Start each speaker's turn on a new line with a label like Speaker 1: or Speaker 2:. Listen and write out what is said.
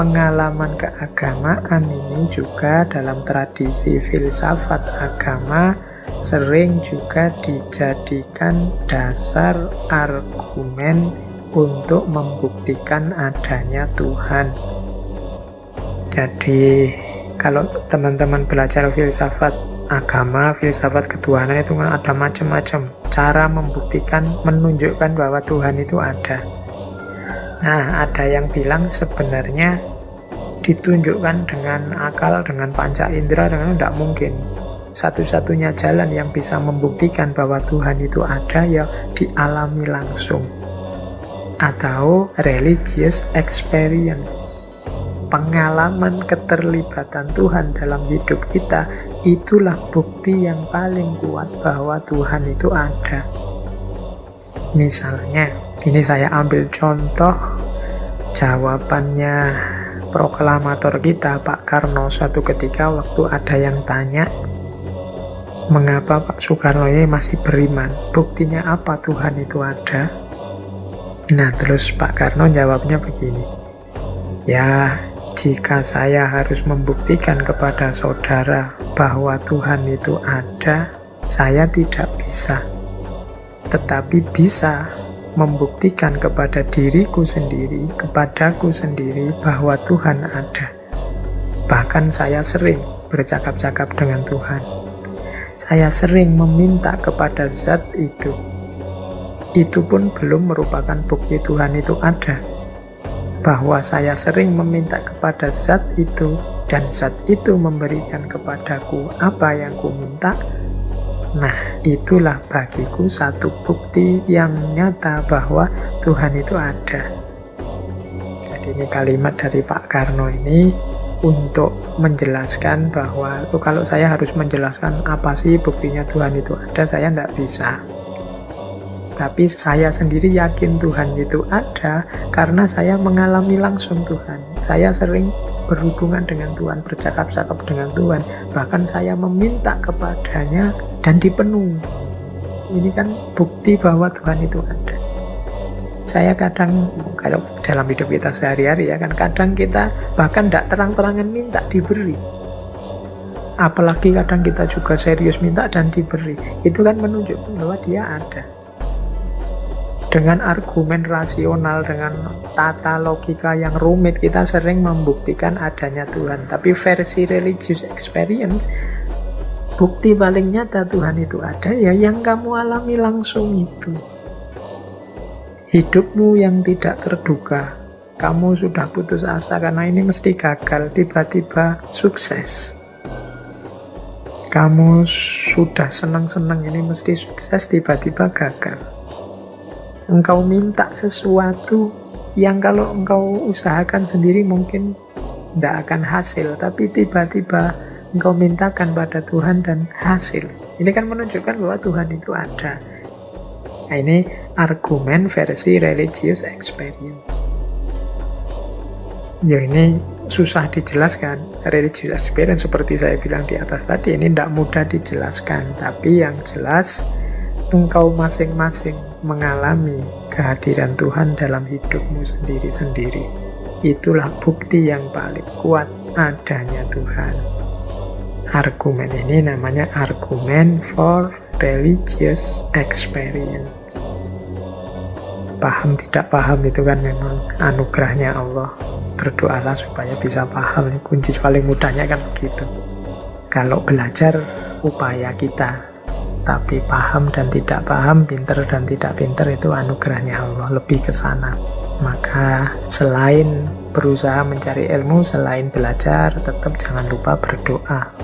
Speaker 1: pengalaman keagamaan ini juga dalam tradisi filsafat agama sering juga dijadikan dasar argumen untuk membuktikan adanya Tuhan. Jadi kalau teman-teman belajar filsafat agama, filsafat ketuhanan itu kan ada macam-macam cara membuktikan, menunjukkan bahwa Tuhan itu ada. Nah, ada yang bilang sebenarnya ditunjukkan dengan akal, dengan panca indera, dengan tidak mungkin. Satu-satunya jalan yang bisa membuktikan bahwa Tuhan itu ada ya dialami langsung, atau religious experience. Pengalaman keterlibatan Tuhan dalam hidup kita, itulah bukti yang paling kuat bahwa Tuhan itu ada. Misalnya, ini saya ambil contoh jawabannya proklamator kita, Pak Karno, suatu ketika waktu ada yang tanya, mengapa Pak Soekarno ini masih beriman? Buktinya apa Tuhan itu ada? Nah, terus Pak Karno jawabnya begini, ya, jika saya harus membuktikan kepada saudara bahwa Tuhan itu ada, saya tidak bisa. Tetapi bisa membuktikan kepada diriku sendiri, kepadaku sendiri bahwa Tuhan ada. Bahkan saya sering bercakap-cakap dengan Tuhan. Saya sering meminta kepada zat itu. Itu pun belum merupakan bukti Tuhan itu ada. Bahwa saya sering meminta kepada zat itu, dan zat itu memberikan kepadaku apa yang ku minta. Nah, itulah bagiku satu bukti yang nyata bahwa Tuhan itu ada. Jadi ini kalimat dari Pak Karno ini untuk menjelaskan bahwa kalau saya harus menjelaskan apa sih buktinya Tuhan itu ada, saya tidak bisa. Tapi saya sendiri yakin Tuhan itu ada karena saya mengalami langsung Tuhan. Saya sering berhubungan dengan Tuhan, bercakap-cakap dengan Tuhan. Bahkan saya meminta kepadanya dan dipenuhi. Ini kan bukti bahwa Tuhan itu ada. Saya kadang, kalau dalam hidup kita sehari-hari ya kan, kadang kita bahkan tidak terang-terangan minta, diberi. Apalagi kadang kita juga serius minta dan diberi. Itu kan menunjukkan bahwa dia ada. Dengan argumen rasional, dengan tata logika yang rumit, kita sering membuktikan adanya Tuhan. Tapi versi religious experience, bukti paling nyata Tuhan itu ada ya yang kamu alami langsung itu. Hidupmu yang tidak terduga, kamu sudah putus asa karena ini mesti gagal, tiba-tiba sukses. Kamu sudah senang-senang ini mesti sukses, tiba-tiba gagal. Engkau minta sesuatu yang kalau engkau usahakan sendiri mungkin tidak akan hasil, tapi tiba-tiba engkau mintakan pada Tuhan dan hasil. Ini kan menunjukkan bahwa Tuhan itu ada. Nah, ini argumen versi religious experience. Ya, ini susah dijelaskan. Religious experience seperti saya bilang di atas tadi, ini tidak mudah dijelaskan. Tapi yang jelas, engkau masing-masing mengalami kehadiran Tuhan dalam hidupmu sendiri-sendiri. Itulah bukti yang paling kuat adanya Tuhan. Argumen ini namanya argumen for religious experience. Paham tidak paham itu kan memang anugerahnya Allah. Berdoalah supaya bisa paham. Kunci paling mudahnya kan begitu. Kalau belajar, upaya kita. Tapi paham dan tidak paham, pinter dan tidak pinter, itu anugerahnya Allah, lebih ke sana. Maka selain berusaha mencari ilmu, selain belajar, tetap jangan lupa berdoa.